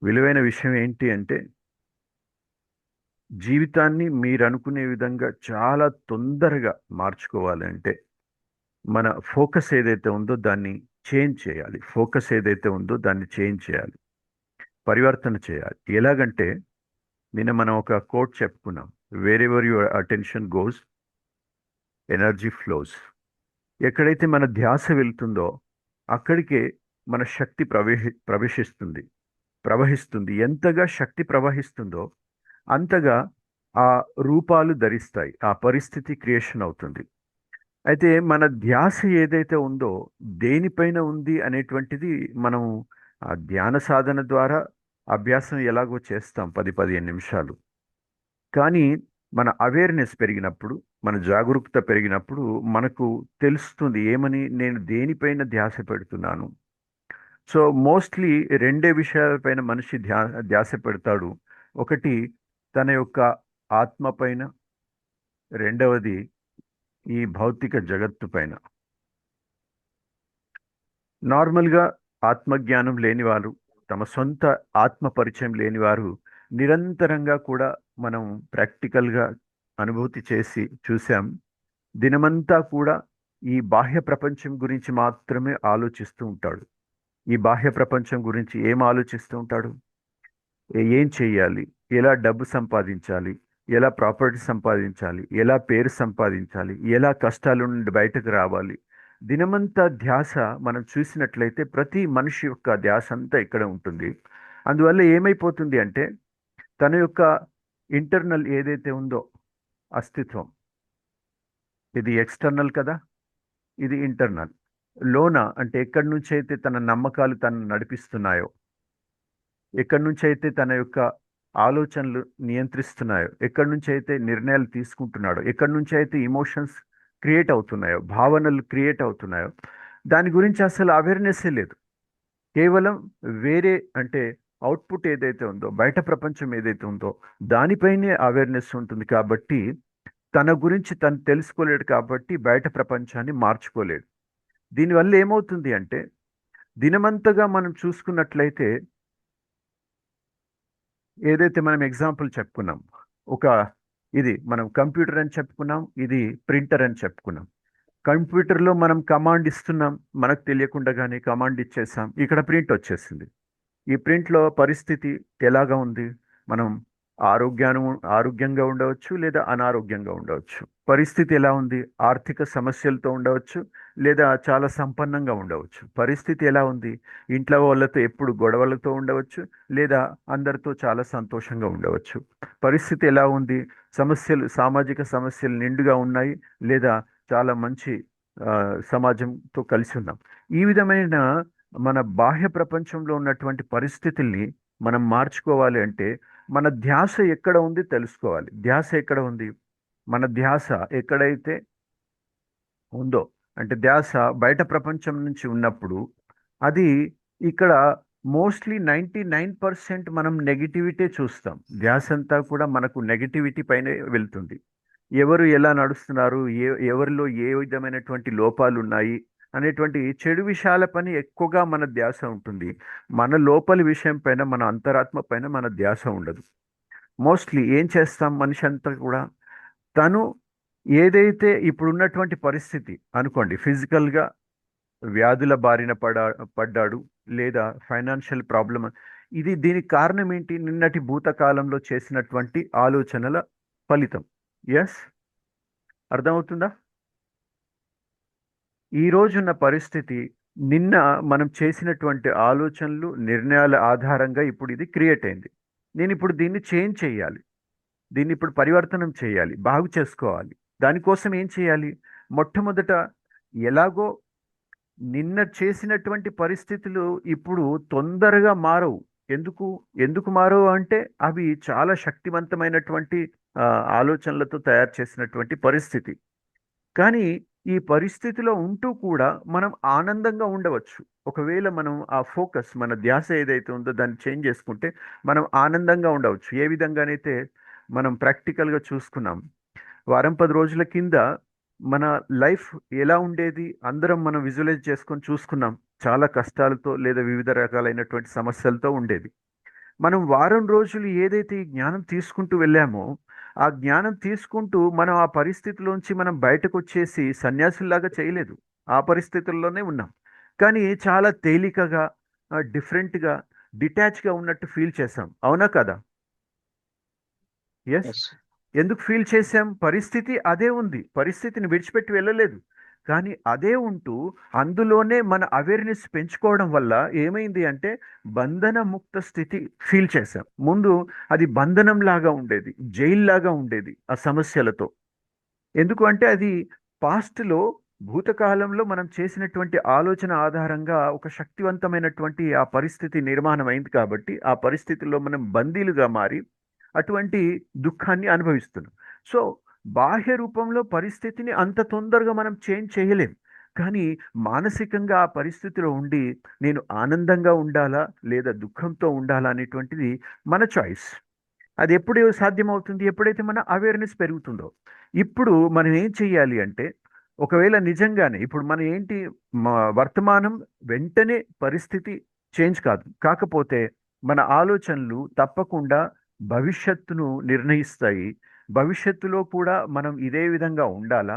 విలువైన విషయం ఏంటి అంటే జీవితాన్ని మీరు అనుకునే విధంగా చాలా తొందరగా మార్చుకోవాలి అంటే మన ఫోకస్ ఏదైతే ఉందో దాన్ని చేంజ్ చేయాలి. ఫోకస్ ఏదైతే ఉందో దాన్ని చేంజ్ చేయాలి, పరివర్తన చేయాలి. ఎలాగంటే నిన్న మనం ఒక కోట్ చెప్పుకున్నాం, wear ever your attention goes energy flows. ఎక్కడైతే మన ధ్యాస వెళ్తుందో అక్కడికే మన శక్తి ప్రవహిస్తుంది. ఎంతగా శక్తి ప్రవహిస్తుందో అంతగా ఆ రూపాలు ధరిస్తాయి, ఆ పరిస్థితి క్రియేషన్ అవుతుంది. అయితే మన ధ్యాస ఏదైతే ఉందో దేనిపైన ఉంది అనేటువంటిది మనం ఆ ధ్యాన సాధన ద్వారా అభ్యాసం ఎలాగో చేస్తాం 10-15 నిమిషాలు. కానీ మన అవేర్నెస్ పెరిగినప్పుడు, మన జాగరూకత పెరిగినప్పుడు మనకు తెలుస్తుంది ఏమని, నేను దేనిపైన ధ్యాస పెడుతున్నాను. సో మోస్ట్లీ రెండే విషయాలపైన మనిషి ధ్యాస పెడతాడు. ఒకటి తన యొక్క ఆత్మ పైన, రెండవది ఈ భౌతిక జగత్తు పైన. నార్మల్గా ఆత్మజ్ఞానం లేనివారు, తమ సొంత ఆత్మ పరిచయం లేనివారు నిరంతరంగా కూడా మనం ప్రాక్టికల్గా అనుభూతి చేసి చూసాం. దినమంతా కూడా ఈ బాహ్య ప్రపంచం గురించి మాత్రమే ఆలోచిస్తూ ఉంటాడు. ఈ బాహ్య ప్రపంచం గురించి ఏం ఆలోచిస్తూ ఉంటాడు? ఏం చెయ్యాలి, ఎలా డబ్బు సంపాదించాలి, ఎలా ప్రాపర్టీ సంపాదించాలి, ఎలా పేరు సంపాదించాలి, ఎలా కష్టాల నుండి బయటకు రావాలి. దినమంతా ధ్యాస మనం చూసినట్లయితే ప్రతి మనిషి యొక్క ధ్యాస అంతా ఇక్కడ ఉంటుంది. అందువల్ల ఏమైపోతుంది అంటే తన యొక్క ఇంటర్నల్ ఏదైతే ఉందో అస్తిత్వం, ఇది ఎక్స్టర్నల్ కదా, ఇది ఇంటర్నల్. లోన అంటే ఎక్కడి నుంచి అయితే తన నమ్మకాలు తను నడిపిస్తున్నాయో, ఎక్కడి నుంచి అయితే తన యొక్క ఆలోచనలు నియంత్రిస్తున్నాయో, ఎక్కడి నుంచి అయితే నిర్ణయాలు తీసుకుంటున్నాడో, ఎక్కడి నుంచి అయితే ఇమోషన్స్ క్రియేట్ అవుతున్నాయో, భావనలు క్రియేట్ అవుతున్నాయో, దాని గురించి అసలు అవేర్నెస్సే లేదు. కేవలం వేరే అంటే అవుట్పుట్ ఏదైతే ఉందో, బయట ప్రపంచం ఏదైతే ఉందో దానిపైనే అవేర్నెస్ ఉంటుంది. కాబట్టి తన గురించి తను తెలుసుకోలేడు, కాబట్టి బయట ప్రపంచాన్ని మార్చుకోలేడు. దీనివల్ల ఏమవుతుంది అంటే దినమంతగా మనం చూసుకున్నట్లయితే ఏదైతే మనం ఎగ్జాంపుల్ చెప్పుకున్నాం, ఒక ఇది మనం కంప్యూటర్ అని చెప్పుకున్నాం, ఇది ప్రింటర్ అని చెప్పుకున్నాం. కంప్యూటర్లో మనం కమాండ్ ఇస్తున్నాం, మనకు తెలియకుండానే కమాండ్ ఇచ్చేసాం, ఇక్కడ ప్రింట్ వచ్చేసింది. ఈ ప్రింట్లో పరిస్థితి ఎలాగా ఉంది? మనం ఆరోగ్యాను ఆరోగ్యంగా ఉండవచ్చు లేదా అనారోగ్యంగా ఉండవచ్చు. పరిస్థితి ఎలా ఉంది? ఆర్థిక సమస్యలతో ఉండవచ్చు లేదా చాలా సంపన్నంగా ఉండవచ్చు. పరిస్థితి ఎలా ఉంది? ఇంట్లో వాళ్ళతో ఎప్పుడు గొడవలతో ఉండవచ్చు లేదా అందరితో చాలా సంతోషంగా ఉండవచ్చు. పరిస్థితి ఎలా ఉంది? సమస్యలు, సామాజిక సమస్యలు నిండుగా ఉన్నాయి లేదా చాలా మంచి ఆ, సమాజంతో కలిసి ఉన్నాం. ఈ విధమైన మన బాహ్య ప్రపంచంలో ఉన్నటువంటి పరిస్థితుల్ని మనం మార్చుకోవాలి అంటే మన ధ్యాస ఎక్కడ ఉంది తెలుసుకోవాలి. ధ్యాస ఎక్కడ ఉంది? మన ధ్యాస ఎక్కడైతే ఉందో, అంటే ధ్యాస బయట ప్రపంచం నుంచి ఉన్నప్పుడు అది ఇక్కడ మోస్ట్లీ 99% మనం నెగిటివిటీ చూస్తాం. ధ్యాస అంతా కూడా మనకు నెగిటివిటీ పైనే వెళ్తుంది. ఎవరు ఎలా నడుస్తున్నారు, ఎవరిలో ఏ విధమైనటువంటి లోపాలు ఉన్నాయి అనేటువంటి చెడు విషయాల పని ఎక్కువగా మన ధ్యాస ఉంటుంది. మన లోపలి విషయం పైన, మన అంతరాత్మ పైన మన ధ్యాస ఉండదు. మోస్ట్లీ ఏం చేస్తాం మనిషి అంతా కూడా తను ఏదైతే ఇప్పుడున్నటువంటి పరిస్థితి అనుకోండి, ఫిజికల్గా వ్యాధుల బారిన పడ్డాడు లేదా ఫైనాన్షియల్ ప్రాబ్లమ్, దీనికి కారణం ఏంటి? నిన్నటి భూతకాలంలో చేసినటువంటి ఆలోచనల ఫలితం. ఎస్, అర్థమవుతుందా? ఈ రోజున్న పరిస్థితి నిన్న మనం చేసినటువంటి ఆలోచనలు, నిర్ణయాల ఆధారంగా ఇప్పుడు ఇది క్రియేట్ అయింది. నేను ఇప్పుడు దీన్ని చేంజ్ చేయాలి, దీన్ని ఇప్పుడు పరివర్తనం చేయాలి, బాగు చేసుకోవాలి. దానికోసం ఏం చేయాలి? మొట్టమొదట ఎలాగో నిన్న చేసినటువంటి పరిస్థితులు ఇప్పుడు తొందరగా మారవు. ఎందుకు ఎందుకు మారవు అంటే అవి చాలా శక్తివంతమైనటువంటి ఆ, ఆలోచనలతో తయారు చేసినటువంటి పరిస్థితి. కానీ ఈ పరిస్థితిలో ఉంటూ కూడా మనం ఆనందంగా ఉండవచ్చు. ఒకవేళ మనం ఆ ఫోకస్, మన ధ్యాస ఏదైతే ఉందో దాన్ని చేంజ్ చేసుకుంటే మనం ఆనందంగా ఉండవచ్చు. ఏ విధంగానైతే మనం ప్రాక్టికల్గా చూసుకున్నాం. వారం 10 రోజుల కింద మన లైఫ్ ఎలా ఉండేది అందరం మనం విజువలైజ్ చేసుకొని చూసుకున్నాం. చాలా కష్టాలతో లేదా వివిధ రకాలైనటువంటి సమస్యలతో ఉండేది. మనం వారం రోజులు ఏదైతే ఈ జ్ఞానం తీసుకుంటూ వెళ్ళామో, ఆ జ్ఞానం తీసుకుంటూ మనం ఆ పరిస్థితిలోంచి మనం బయటకు వచ్చేసి సన్యాసుల్లాగా చేయలేదు. ఆ పరిస్థితుల్లోనే ఉన్నాం. కానీ చాలా తేలికగా, డిఫరెంట్గా, డిటాచ్గా ఉన్నట్టు ఫీల్ చేసాం. అవునా కదా? ఎస్. ఎస్. ఎందుకు ఫీల్ చేశాం? పరిస్థితి అదే ఉంది. పరిస్థితిని విడిచిపెట్టి వెళ్ళలేదు. కానీ అదే ఉంటూ అందులోనే మన అవేర్నెస్ పెంచుకోవడం వల్ల ఏమైంది అంటే బంధన ముక్త స్థితి ఫీల్ చేశాం. ముందు అది బంధనం లాగా ఉండేది, జైలు లాగా ఉండేది ఆ సమస్యలతో. ఎందుకు అంటే అది పాస్ట్లో, భూతకాలంలో మనం చేసినటువంటి ఆలోచన ఆధారంగా ఒక శక్తివంతమైనటువంటి ఆ పరిస్థితి నిర్మాణం అయింది కాబట్టి ఆ పరిస్థితుల్లో మనం బందీలుగా మారి అటువంటి దుఃఖాన్ని అనుభవిస్తున్నాం. సో బాహ్య రూపంలో పరిస్థితిని అంత తొందరగా మనం చేంజ్ చేయలేం. కానీ మానసికంగా ఆ పరిస్థితిలో ఉండి నేను ఆనందంగా ఉండాలా లేదా దుఃఖంతో ఉండాలా అనేటువంటిది మన చాయిస్. అది ఎప్పుడు సాధ్యమవుతుంది? ఎప్పుడైతే మన అవేర్నెస్ పెరుగుతుందో. ఇప్పుడు మనం ఏం చెయ్యాలి అంటే, ఒకవేళ నిజంగానే ఇప్పుడు మనం ఏంటి, వర్తమానం వెంటనే పరిస్థితి చేంజ్ కాదు. కాకపోతే మన ఆలోచనలు తప్పకుండా భవిష్యత్తును నిర్ణయిస్తాయి. భవిష్యత్తులో కూడా మనం ఇదే విధంగా ఉండాలా?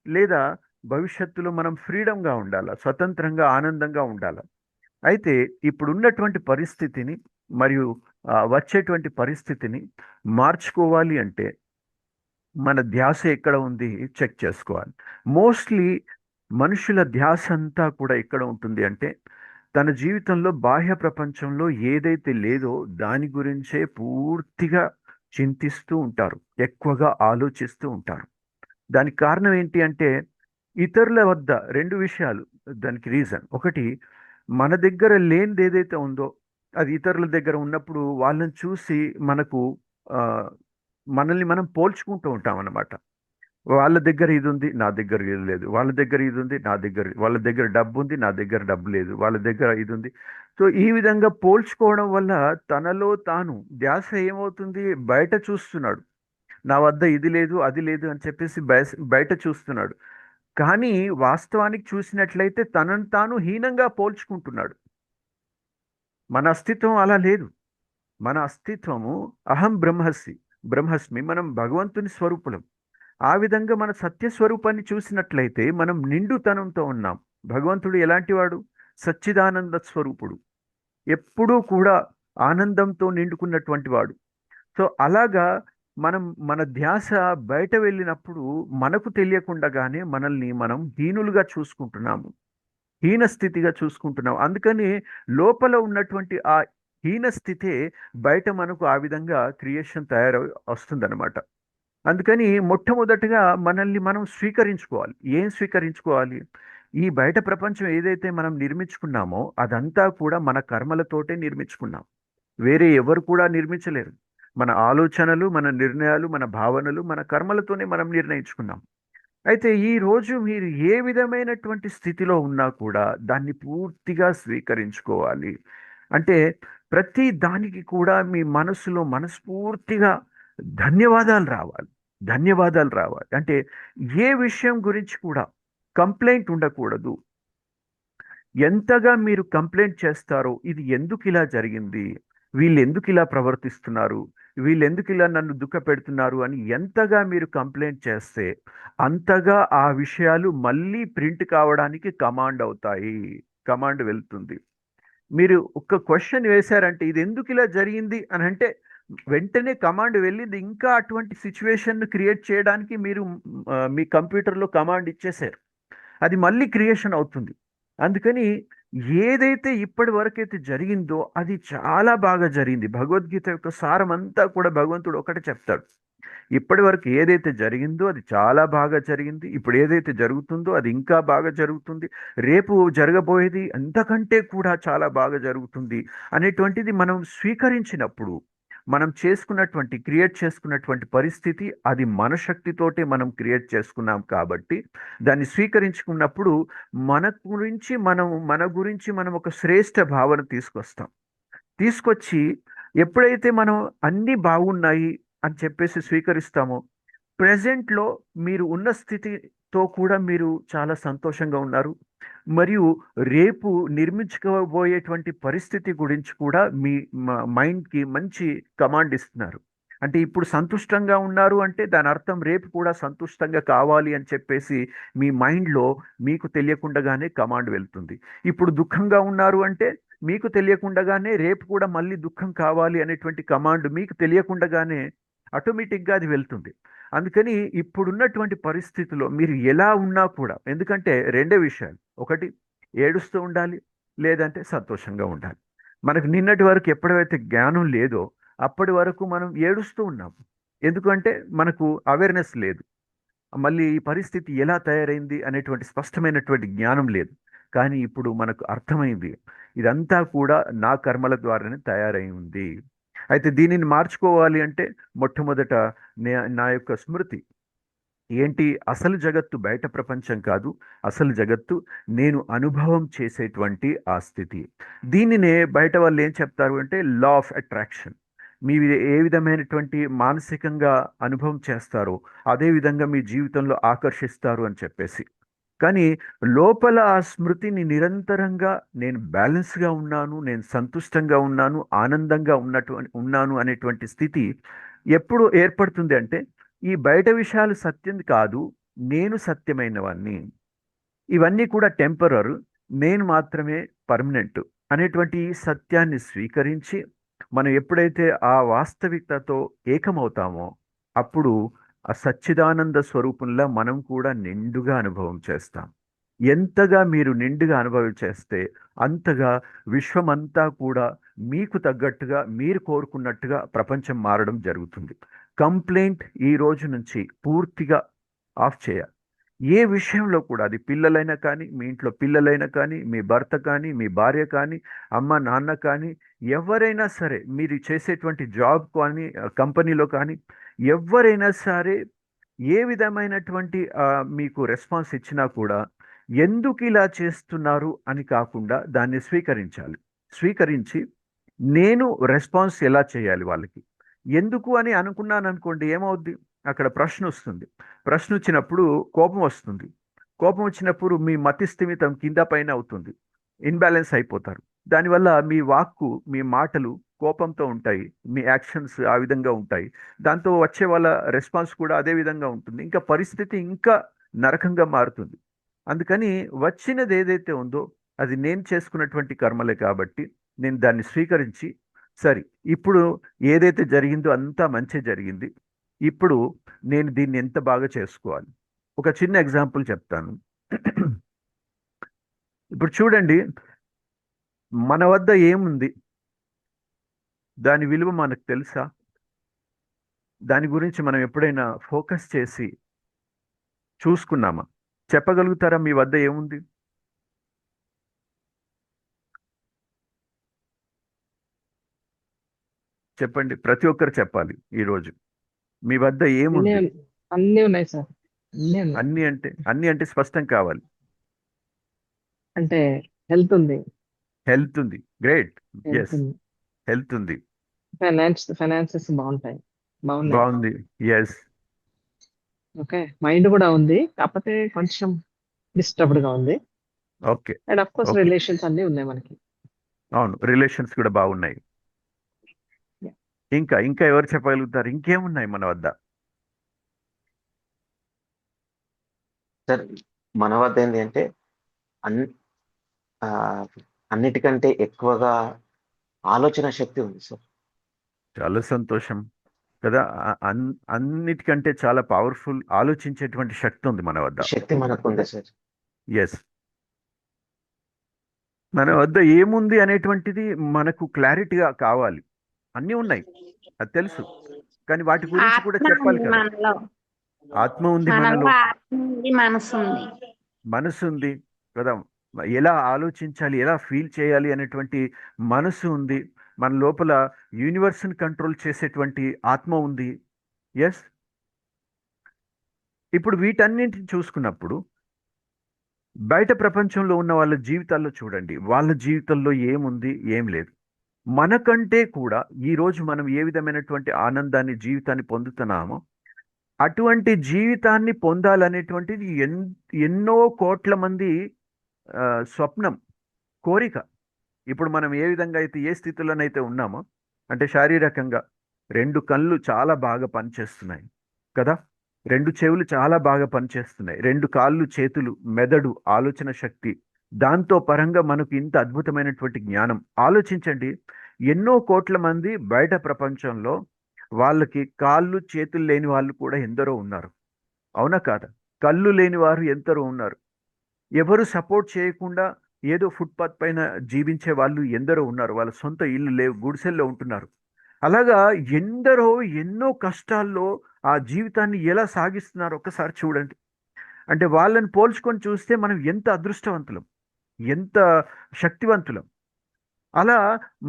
లేదా భవిష్యత్తులో మనం ఫ్రీడంగా ఉండాలా? స్వతంత్రంగా, ఆనందంగా ఉండాలా? అయితే ఇప్పుడున్నటువంటి పరిస్థితిని మరియు వచ్చేటువంటి పరిస్థితిని మార్చుకోవాలి అంటే మన ధ్యాస ఎక్కడ ఉంది చెక్ చేసుకోవాలి. మోస్ట్లీ మనుషుల ధ్యాస అంతా కూడా ఎక్కడ ఉంటుంది అంటే తన జీవితంలో బాహ్య ప్రపంచంలో ఏదైతే లేదో దాని గురించే పూర్తిగా చింతిస్తూ ఉంటారు, ఎక్కువగా ఆలోచిస్తూ ఉంటారు. దానికి కారణం ఏంటి అంటే ఇతరుల వద్ద రెండు విషయాలు. దానికి రీజన్ ఒకటి, మన దగ్గర లేనిది ఏదైతే ఉందో అది ఇతరుల దగ్గర ఉన్నప్పుడు వాళ్ళని చూసి మనకు ఆ, మనల్ని మనం పోల్చుకుంటూ ఉంటాం అన్నమాట. వాళ్ళ దగ్గర ఇది ఉంది, నా దగ్గర ఇది లేదు. వాళ్ళ దగ్గర ఇది ఉంది, నా దగ్గర, వాళ్ళ దగ్గర డబ్బు ఉంది, నా దగ్గర డబ్బు లేదు. వాళ్ళ దగ్గర ఇది ఉంది. సో ఈ విధంగా పోల్చుకోవడం వల్ల తనలో తాను ధ్యాస ఏమవుతుంది, బయట చూస్తున్నాడు. నా వద్ద ఇది లేదు, అది లేదు అని చెప్పేసి బయట చూస్తున్నాడు. కానీ వాస్తవానికి చూసినట్లయితే తనను తాను హీనంగా పోల్చుకుంటున్నాడు. మన అస్తిత్వం అలా లేదు. మన అస్తిత్వము అహం బ్రహ్మస్మి, మనం భగవంతుని స్వరూపులం. ఆ విధంగా మన సత్య స్వరూపాన్ని చూసినట్లయితే మనం నిండుతనంతో ఉన్నాం. భగవంతుడు ఎలాంటి వాడు? సచ్చిదానంద స్వరూపుడు, ఎప్పుడూ కూడా ఆనందంతో నిండుకున్నటువంటి వాడు. సో అలాగా మనం మన ధ్యాస బయట వెళ్ళినప్పుడు మనకు తెలియకుండానే మనల్ని మనం హీనులుగా చూసుకుంటున్నాము, హీన స్థితిగా చూసుకుంటున్నాం. అందుకని లోపల ఉన్నటువంటి ఆ హీన స్థితే బయట మనకు ఆ విధంగా క్రియేషన్ తయారై వస్తుందన్నమాట. అందుకని మొట్టమొదటిగా మనల్ని మనం స్వీకరించుకోవాలి. ఏం స్వీకరించుకోవాలి? ఈ బయట ప్రపంచం ఏదైతే మనం నిర్మించుకున్నామో అదంతా కూడా మన కర్మలతోటే నిర్మించుకున్నాం. వేరే ఎవరు కూడా నిర్మించలేరు. మన ఆలోచనలు, మన నిర్ణయాలు, మన భావనలు, మన కర్మలతోనే మనం నిర్ణయించుకున్నాం. అయితే ఈ రోజు మీరు ఏ విధమైనటువంటి స్థితిలో ఉన్నా కూడా దాన్ని పూర్తిగా స్వీకరించుకోవాలి. అంటే ప్రతి దానికి కూడా మీ మనసులో మనస్ఫూర్తిగా ధన్యవాదాలు రావాలి. ధన్యవాదాలు రావాలి అంటే ఏ విషయం గురించి కూడా కంప్లైంట్ ఉండకూడదు. ఎంతగా మీరు కంప్లైంట్ చేస్తారో, ఇది ఎందుకు ఇలా జరిగింది, వీళ్ళు ఎందుకు ఇలా ప్రవర్తిస్తున్నారు, వీళ్ళు ఎందుకు ఇలా నన్ను దుఃఖ పెడుతున్నారు అని ఎంతగా మీరు కంప్లైంట్ చేస్తే అంతగా ఆ విషయాలు మళ్ళీ ప్రింట్ కావడానికి కమాండ్ అవుతాయి. కమాండ్ వెళ్తుంది. మీరు ఒక క్వశ్చన్ వేశారంటే ఇది ఎందుకు ఇలా జరిగింది అని అంటే వెంటనే కమాండ్ వెళ్ళింది, ఇంకా అటువంటి సిచ్యువేషన్ క్రియేట్ చేయడానికి మీరు మీ కంప్యూటర్లో కమాండ్ ఇచ్చేసారు. అది మళ్ళీ క్రియేషన్ అవుతుంది. అందుకని ఏదైతే ఇప్పటి వరకైతే జరిగిందో అది చాలా బాగా జరిగింది. భగవద్గీత యొక్క సారం అంతా కూడా భగవంతుడు ఒకటే చెప్తాడు. ఇప్పటి వరకు ఏదైతే జరిగిందో అది చాలా బాగా జరిగింది. ఇప్పుడు ఏదైతే జరుగుతుందో అది ఇంకా బాగా జరుగుతుంది. రేపు జరగబోయేది అంతకంటే కూడా చాలా బాగా జరుగుతుంది అనేటువంటిది మనం స్వీకరించినప్పుడు మనం క్రియేట్ చేసుకున్నటువంటి పరిస్థితి అది మన శక్తితోటే మనం క్రియేట్ చేసుకున్నాం కాబట్టి దాన్ని స్వీకరించుకున్నప్పుడు మన గురించి మనం ఒక శ్రేష్ఠ భావన తీసుకొస్తాం. తీసుకొచ్చి ఎప్పుడైతే మనం అన్నీ బాగున్నాయి అని చెప్పేసి స్వీకరిస్తామో, ప్రెజెంట్లో మీరు ఉన్న స్థితి తో కూడా మీరు చాలా సంతోషంగా ఉన్నారు. మరియు రేపు నిర్మించుకోబోయేటువంటి పరిస్థితి గురించి కూడా మీ మైండ్కి మంచి కమాండ్ ఇస్తున్నారు. అంటే ఇప్పుడు సంతుష్టంగా ఉన్నారు అంటే దాని అర్థం రేపు కూడా సంతుష్టంగా కావాలి అని చెప్పేసి మీ మైండ్లో మీకు తెలియకుండానే కమాండ్ వెళ్తుంది. ఇప్పుడు దుఃఖంగా ఉన్నారు అంటే మీకు తెలియకుండానే రేపు కూడా మళ్ళీ దుఃఖం కావాలి అనేటువంటి కమాండ్ మీకు తెలియకుండానే ఆటోమేటిక్గా అది వెళ్తుంది. అందుకని ఇప్పుడున్నటువంటి పరిస్థితిలో మీరు ఎలా ఉన్నా కూడా, ఎందుకంటే రెండే విషయాలు, ఒకటి ఏడుస్తూ ఉండాలి, లేదంటే సంతోషంగా ఉండాలి. మనకు నిన్నటి వరకు ఎప్పుడైతే జ్ఞానం లేదో అప్పటి వరకు మనం ఏడుస్తూ ఉన్నాం. ఎందుకంటే మనకు అవేర్నెస్ లేదు, మళ్ళీ ఈ పరిస్థితి ఎలా తయారైంది అనేటువంటి స్పష్టమైనటువంటి జ్ఞానం లేదు. కానీ ఇప్పుడు మనకు అర్థమైంది, ఇదంతా కూడా నా కర్మల ద్వారానే తయారై ఉంది. అయితే దీనిని మార్చుకోవాలి అంటే మొట్టమొదట నా యొక్క స్మృతి ఏంటి, అసలు జగత్తు బయట ప్రపంచం కాదు, అసలు జగత్తు నేను అనుభవం చేసేటువంటి ఆ స్థితి. దీనినే బయట వాళ్ళు ఏం చెప్తారు అంటే లా ఆఫ్ అట్రాక్షన్. మీ ఏ విధమైనటువంటి మానసికంగా అనుభవం చేస్తారో అదే విధంగా మీ జీవితంలో ఆకర్షిస్తారు అని చెప్పేసి. కానీ లోపల ఆ స్మృతిని నిరంతరంగా నేను బ్యాలెన్స్గా ఉన్నాను, నేను సంతుష్టంగా ఉన్నాను, ఆనందంగా ఉన్నాను అనేటువంటి స్థితి ఎప్పుడు ఏర్పడుతుంది అంటే ఈ బయట విషయాలు సత్యం కాదు, నేను సత్యమైనవాన్ని, ఇవన్నీ కూడా టెంపరర్, నేను మాత్రమే పర్మనెంట్ అనేటువంటి ఈ సత్యాన్ని స్వీకరించి మనం ఎప్పుడైతే ఆ వాస్తవికతతో ఏకమవుతామో అప్పుడు ఆ సచ్చిదానంద స్వరూపంలో మనం కూడా నిండుగా అనుభవం చేస్తాం. ఎంతగా మీరు నిండుగా అనుభవం చేస్తే అంతగా విశ్వమంతా కూడా మీకు తగ్గట్టుగా మీరు కోరుకున్నట్టుగా ప్రపంచం మారడం జరుగుతుంది. కంప్లైంట్ ఈ రోజు నుంచి పూర్తిగా ఆఫ్ చేయాలి. ఏ విషయంలో కూడా, అది పిల్లలైనా కానీ, మీ ఇంట్లో పిల్లలైనా కానీ, మీ భర్త కానీ, మీ భార్య కానీ, అమ్మ నాన్న కానీ, ఎవరైనా సరే, మీరు చేసేటువంటి జాబ్ కానీ, కంపెనీలో కానీ, ఎవరైనా సరే ఏ విధమైనటువంటి మీకు రెస్పాన్స్ ఇచ్చినా కూడా ఎందుకు ఇలా చేస్తున్నారు అని కాకుండా దాన్ని స్వీకరించాలి. స్వీకరించి నేను రెస్పాన్స్ ఎలా చేయాలి వాళ్ళకి, ఎందుకు అని అనుకున్నాను అనుకోండి, ఏమవుద్ది, అక్కడ ప్రశ్న వస్తుంది. ప్రశ్న వచ్చినప్పుడు కోపం వస్తుంది. కోపం వచ్చినప్పుడు మీ మతి స్థిమితం కింద పైన అవుతుంది, ఇన్బ్యాలెన్స్ అయిపోతారు. దానివల్ల మీ వాక్కు, మీ మాటలు కోపంతో ఉంటాయి, మీ యాక్షన్స్ ఆ విధంగా ఉంటాయి. దాంతో వచ్చే వాళ్ళ రెస్పాన్స్ కూడా అదే విధంగా ఉంటుంది. ఇంకా పరిస్థితి ఇంకా నరకంగా మారుతుంది. అందుకని వచ్చినది ఏదైతే ఉందో అది నేను చేసుకున్నటువంటి కర్మలే కాబట్టి నేను దాన్ని స్వీకరించి, సరే ఇప్పుడు ఏదైతే జరిగిందో అంతా మంచి జరిగింది, ఇప్పుడు నేను దీన్ని ఎంత బాగా చేసుకోవాలి. ఒక చిన్న ఎగ్జాంపుల్ చెప్తాను. ఇప్పుడు చూడండి, మన వద్ద ఏముంది, దాని విలువ మనకు తెలుసా? దాని గురించి మనం ఎప్పుడైనా ఫోకస్ చేసి చూసుకున్నామా? చెప్పగలుగుతారా మీ వద్ద ఏముంది? చెప్పండి, ప్రతి ఒక్కరు చెప్పాలి ఈరోజు. మీ వద్ద అన్నీ ఏముంది? అన్నీ ఉన్నాయి సార్. అన్నీ ఉన్నాయి. అన్ని అంటే స్పష్టం కావాలి. అంటే హెల్త్ ఉంది. హెల్త్ ఉంది, గ్రేట్. హెల్త్ ఎస్, ఉంది. హెల్త్ ఉంది, ఫైనాన్సెస్ బాగున్నాయి. బాగుంది. ఎస్, ఓకే, మైండ్ కూడా ఉంది, కాకపోతే కొంచెం డిస్టర్బ్డ్ గా ఉంది. Okay, and of course okay. Relations అన్నీ ఉన్నాయి మనకి. అవును, రిలేషన్స్ కూడా బాగున్నాయి. Yeah. ఇంకా ఎవరు చెప్పగలుగుతారు, ఇంకేమున్నాయి మన వద్ద? సార్, మన వద్ద ఏంటి అంటే అన్ ఆ, అన్నిటికంటే ఎక్కువగా ఆలోచన శక్తి ఉంది సార్. చాలా సంతోషం కదా. అన్నిటికంటే చాలా పవర్ఫుల్ ఆలోచించేటువంటి శక్తి ఉంది మన వద్ద. శక్తి మనకు ఉంది సార్. ఎస్, మన వద్ద ఏముంది అనేటువంటిది మనకు క్లారిటీగా కావాలి. అన్నీ ఉన్నాయి, అది తెలుసు, కానీ వాటి గురించి కూడా ఆత్మ చెప్పాలి ఉంది కదా. మనలో. ఆత్మ ఉంది మనలో మనలో, ఆత్మ ఉంది, మనసు ఉంది. మనసు ఉంది కదా. ఎలా ఆలోచించాలి, ఎలా ఫీల్ చేయాలి అనేటువంటి మనసు ఉంది మన లోపల. యూనివర్స్ని కంట్రోల్ చేసేటువంటి ఆత్మ ఉంది. ఎస్, ఇప్పుడు వీటన్నింటిని చూసుకున్నప్పుడు బయట ప్రపంచంలో ఉన్న వాళ్ళ జీవితాల్లో చూడండి, వాళ్ళ జీవితంలో ఏముంది, ఏం లేదు. మనకంటే కూడా ఈరోజు మనం ఏ విధమైనటువంటి ఆనందాన్ని, జీవితాన్ని పొందుతున్నామో అటువంటి జీవితాన్ని పొందాలనేటువంటిది ఎన్నో కోట్ల మంది ఆ, స్వప్నం, కోరిక. ఇప్పుడు మనం ఏ విధంగా అయితే ఏ స్థితిలోనైతే ఉన్నామో, అంటే శారీరకంగా 2 కళ్ళు చాలా బాగా పనిచేస్తున్నాయి కదా, 2 చెవులు చాలా బాగా పనిచేస్తున్నాయి, 2 కాళ్ళు, చేతులు, మెదడు, ఆలోచన శక్తి, దాంతో పరంగా మనకు ఇంత అద్భుతమైనటువంటి జ్ఞానం. ఆలోచించండి, ఎన్నో కోట్ల మంది బయట ప్రపంచంలో వాళ్ళకి కాళ్ళు చేతులు లేని వాళ్ళు కూడా ఎందరో ఉన్నారు. అవునా కాదా? కళ్ళు లేని వారు ఎందరో ఉన్నారు. ఎవరు సపోర్ట్ చేయకుండా ఏదో ఫుట్పాత్ పైన జీవించే వాళ్ళు ఎందరో ఉన్నారు. వాళ్ళ సొంత ఇల్లు లేవు, గుడిసెల్లో ఉంటున్నారు. అలాగా ఎందరో ఎన్నో కష్టాల్లో ఆ జీవితాన్ని ఎలా సాగిస్తున్నారు ఒక్కసారి చూడండి. అంటే వాళ్ళని పోల్చుకొని చూస్తే మనం ఎంత అదృష్టవంతులం, ఎంత శక్తివంతులం. అలా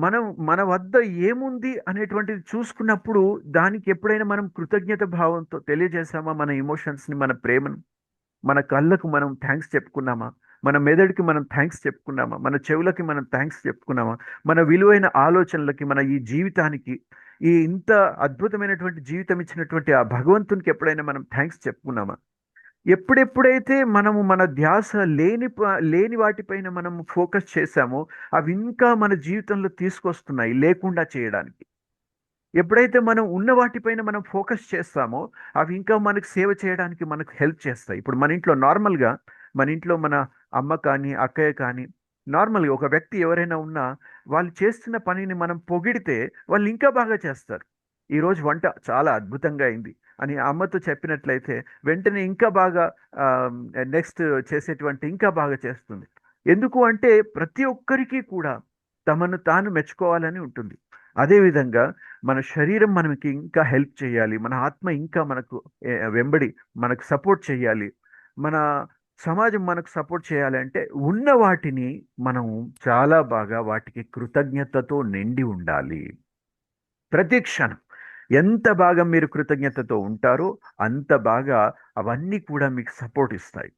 మనం మన వద్ద ఏముంది అనేటువంటిది చూసుకున్నప్పుడు దానికి ఎప్పుడైనా మనం కృతజ్ఞత భావంతో తెలియజేసామా మన ఎమోషన్స్ని, మన ప్రేమను? మన కళ్ళకు మనం థ్యాంక్స్ చెప్పుకున్నామా? మన మెదడుకి మనం థ్యాంక్స్ చెప్పుకున్నామా? మన చెవులకి మనం థ్యాంక్స్ చెప్పుకున్నామా? మన విలువైన ఆలోచనలకి, మన ఈ జీవితానికి, ఈ ఇంత అద్భుతమైనటువంటి జీవితం ఇచ్చినటువంటి ఆ భగవంతునికి ఎప్పుడైనా మనం థ్యాంక్స్ చెప్పుకున్నామా? ఎప్పుడెప్పుడైతే మనము మన ధ్యాస లేని వాటిపైన మనం ఫోకస్ చేశామో అవి ఇంకా మన జీవితంలో తీసుకొస్తున్నాయి లేకుండా చేయడానికి. ఎప్పుడైతే మనం ఉన్న వాటిపైన మనం ఫోకస్ చేస్తామో అవి ఇంకా మనకు సేవ చేయడానికి మనకు హెల్ప్ చేస్తాయి. ఇప్పుడు మన ఇంట్లో నార్మల్గా, మన ఇంట్లో మన అమ్మ కానీ అక్కయ్య కానీ, నార్మల్గా ఒక వ్యక్తి ఎవరైనా ఉన్నా వాళ్ళు చేస్తున్న పనిని మనం పొగిడితే వాళ్ళు ఇంకా బాగా చేస్తారు. ఈరోజు వంట చాలా అద్భుతంగా అయింది అని అమ్మతో చెప్పినట్లయితే వెంటనే ఇంకా బాగా నెక్స్ట్ చేసేటువంటి ఇంకా బాగా చేస్తుంది. ఎందుకు అంటే ప్రతి ఒక్కరికి కూడా తమను తాను మెచ్చుకోవాలని ఉంటుంది. అదేవిధంగా మన శరీరం మనకి ఇంకా హెల్ప్ చేయాలి, మన ఆత్మ ఇంకా మనకు వెంబడి మనకు సపోర్ట్ చేయాలి, మన సమాజం మనకు సపోర్ట్ చేయాలి అంటే ఉన్న వాటిని మనం చాలా బాగా వాటికి కృతజ్ఞతతో నిండి ఉండాలి. ప్రతి క్షణం ఎంత బాగా మీరు కృతజ్ఞతతో ఉంటారో అంత బాగా అవన్నీ కూడా మీకు సపోర్ట్ ఇస్తాయి.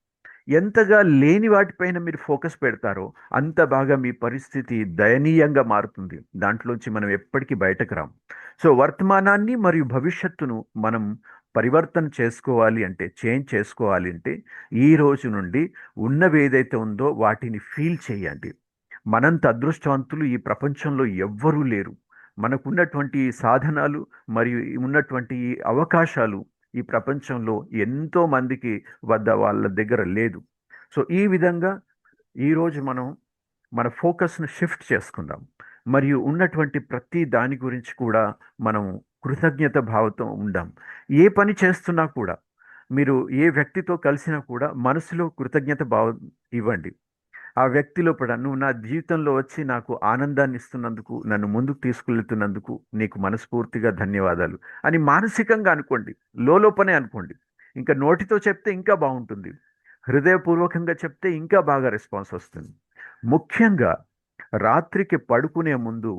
ఎంతగా లేని వాటిపైన మీరు ఫోకస్ పెడతారో అంత బాగా మీ పరిస్థితి దయనీయంగా మారుతుంది. దాంట్లోంచి మనం ఎప్పటికీ బయటకు రాం. సో వర్తమానాన్ని మరియు భవిష్యత్తును మనం పరివర్తన చేసుకోవాలి అంటే, చేంజ్ చేసుకోవాలి అంటే ఈ రోజు నుండి ఉన్నవి ఏదైతే ఉందో వాటిని ఫీల్ చేయండి. మనంత అదృష్టవంతులు ఈ ప్రపంచంలో ఎవ్వరూ లేరు. మనకున్నటువంటి సాధనాలు మరియు ఉన్నటువంటి ఈ అవకాశాలు ఈ ప్రపంచంలో ఎంతో మందికి వాళ్ళ దగ్గర లేదు. సో ఈ విధంగా ఈరోజు మనం మన ఫోకస్ను షిఫ్ట్ చేసుకుందాం. మరియు ఉన్నటువంటి ప్రతి దాని గురించి కూడా మనం కృతజ్ఞత భావంతో ఉందాం. ఏ పని చేస్తున్నా కూడా, మీరు ఏ వ్యక్తితో కలిసినా కూడా మనసులో కృతజ్ఞత భావం ఇవ్వండి. ఆ వ్యక్తి లోపల నువ్వు నా జీవితంలో వచ్చి నాకు ఆనందాన్ని ఇస్తున్నందుకు, నన్ను ముందుకు తీసుకెళ్తున్నందుకు నీకు మనస్ఫూర్తిగా ధన్యవాదాలు అని మానసికంగా అనుకోండి, లోపలనే అనుకోండి. ఇంకా నోటితో చెప్తే ఇంకా బాగుంటుంది, హృదయపూర్వకంగా చెప్తే ఇంకా బాగా రెస్పాన్స్ వస్తుంది. ముఖ్యంగా రాత్రికి పడుకునే ముందు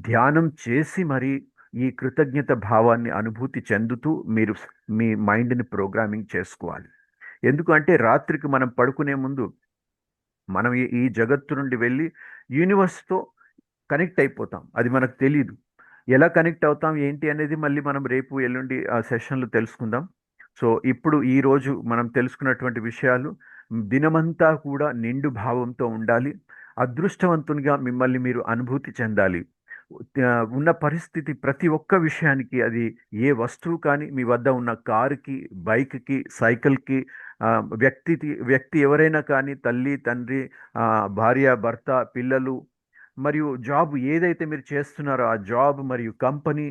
ధ్యానం చేసి మరి ఈ కృతజ్ఞత భావాన్ని అనుభూతి చెందుతూ మీరు మీ మైండ్ని ప్రోగ్రామింగ్ చేసుకోవాలి. ఎందుకంటే రాత్రికి మనం పడుకునే ముందు మనం ఈ జగత్తు నుండి వెళ్ళి యూనివర్స్తో కనెక్ట్ అయిపోతాం. అది మనకు తెలియదు. ఎలా కనెక్ట్ అవుతాం ఏంటి అనేది మళ్ళీ మనం రేపు ఎల్లుండి ఆ సెషన్లో తెలుసుకుందాం. సో ఇప్పుడు ఈరోజు మనం తెలుసుకున్నటువంటి విషయాలు, దినమంతా కూడా నిండు భావంతో ఉండాలి, అదృష్టవంతునిగా మిమ్మల్ని మీరు అనుభూతి చెందాలి. ఉన్న పరిస్థితి ప్రతి ఒక్క విషయానికి, అది ఏ వస్తువు కానీ, మీ వద్ద ఉన్న కారుకి, బైక్కి, సైకిల్కి, వ్యక్తి ఎవరైనా కానీ, తల్లి తండ్రి, భార్య భర్త, పిల్లలు, మరియు జాబ్ ఏదైతే మీరు చేస్తున్నారో ఆ జాబ్ మరియు కంపెనీ,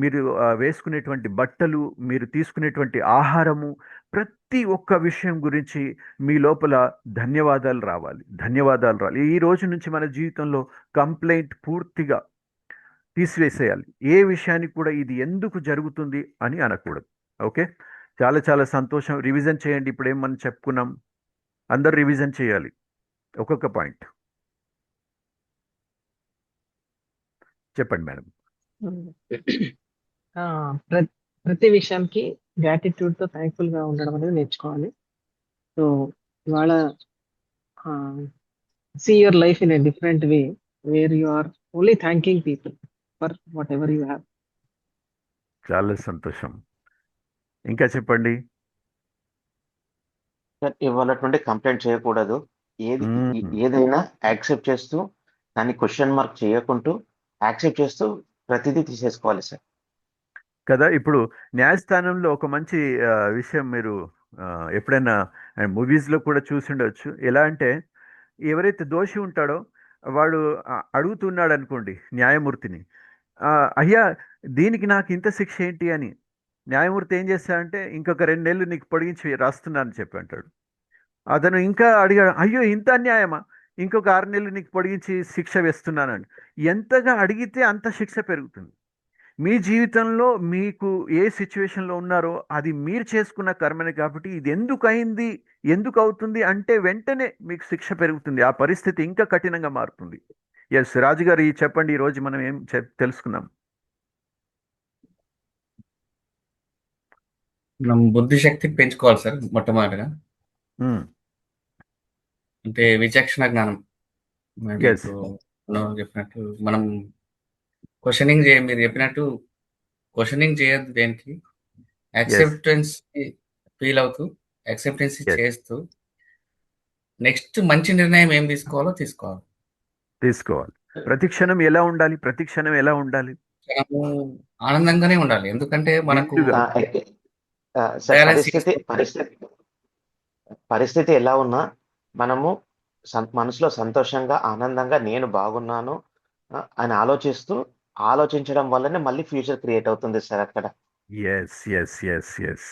మీరు వేసుకునేటువంటి బట్టలు, మీరు తీసుకునేటువంటి ఆహారము, ప్రతి ఒక్క విషయం గురించి మీ లోపల ధన్యవాదాలు రావాలి. ఈ రోజు నుంచి మన జీవితంలో కంప్లైంట్ పూర్తిగా తీసివేసేయాలి. ఏ విషయానికి కూడా ఇది ఎందుకు జరుగుతుంది అని అనకూడదు. ఓకే, చాలా చాలా సంతోషం. రివిజన్ చేయండి. ఇప్పుడు ఏం మనం చెప్పుకున్నాం, అందరు రివిజన్ చేయాలి ఒక్కొక్క పాయింట్. చెప్పండి మేడం. ఆ, ప్రతి విషయానికి gratitude తో థ్యాంక్ఫుల్ గా ఉండడం అనేది నేర్చుకోవాలి. సో ఇవాళ see your life in a different way where you are only thanking people for whatever you have. చాలా సంతోషం. ఇంకా చెప్పండి. సార్ ఇవాళ నుండి కంప్లైంట్ చేయకూడదు. ఏదైనా యాక్సెప్ట్ చేస్తూ దాన్ని క్వశ్చన్ మార్క్ చేయకుంటూ యాక్సెప్ట్ చేస్తూ ప్రతిదీ తీసేసుకోవాలి సార్. కదా ఇప్పుడు న్యాయస్థానంలో ఒక మంచి విషయం మీరు ఎప్పుడైనా మూవీస్లో కూడా చూసి ఉండొచ్చు. ఎలా అంటే ఎవరైతే దోషి ఉంటాడో వాడు అడుగుతున్నాడు అనుకోండి న్యాయమూర్తిని, "ఆ, అయ్యా దీనికి నాకు ఇంత శిక్ష ఏంటి" అని. న్యాయమూర్తి ఏం చేస్తాడంటే ఇంకొక 2 నెలలు నీకు పొడిగించి రాస్తున్నానని చెప్పి అంటాడు. అతను ఇంకా అడిగాడు, "అయ్యో ఇంత అన్యాయమా, ఇంకొక 6 నెలలు నీకు పొడిగించి శిక్ష వేస్తున్నానని." ఎంతగా అడిగితే అంత శిక్ష పెరుగుతుంది. మీ జీవితంలో మీకు ఏ సిచ్యువేషన్లో ఉన్నారో అది మీరు చేసుకున్న కర్మనే కాబట్టి ఇది ఎందుకు అయింది, ఎందుకు అవుతుంది అంటే వెంటనే మీకు శిక్ష పెరుగుతుంది. ఆ పరిస్థితి ఇంకా కఠినంగా మారుతుంది. ఎస్ రాజు గారు, చెప్పండి, ఈరోజు మనం ఏం తెలుసుకుందాం. మనం బుద్ధి శక్తి పెంచుకోవాలి సార్ మొట్టమొదటిగా. ఉమ్, అంటే విచక్షణ జ్ఞానం. మరి Yes. ఇప్పుడు మనం చెప్పినట్టు మనం మీరు చెప్పినట్టు క్వశ్చనింగ్ చేయొద్దు దేనికి. యాక్సెప్టెన్స్ ఫీల్ అవుతూ యాక్సెప్టెన్స్ Yes. చేస్తూ నెక్స్ట్ మంచి నిర్ణయం ఏం తీసుకోవాలో తీసుకోవాలి. తీసుకోవాలి. ప్రతి క్షణం ఎలా ఉండాలి, ప్రతి క్షణం ఎలా ఉండాలి? మనము ఆనందంగానే ఉండాలి. ఎందుకంటే మనకు నిండుగా. సార్ Balance పరిస్థితి ఎలా ఉన్నా మనము మనసులో సంతోషంగా ఆనందంగా నేను బాగున్నాను అని ఆలోచించడం వల్లనే మళ్ళీ ఫ్యూచర్ క్రియేట్ అవుతుంది సార్ అక్కడ. Yes yes yes yes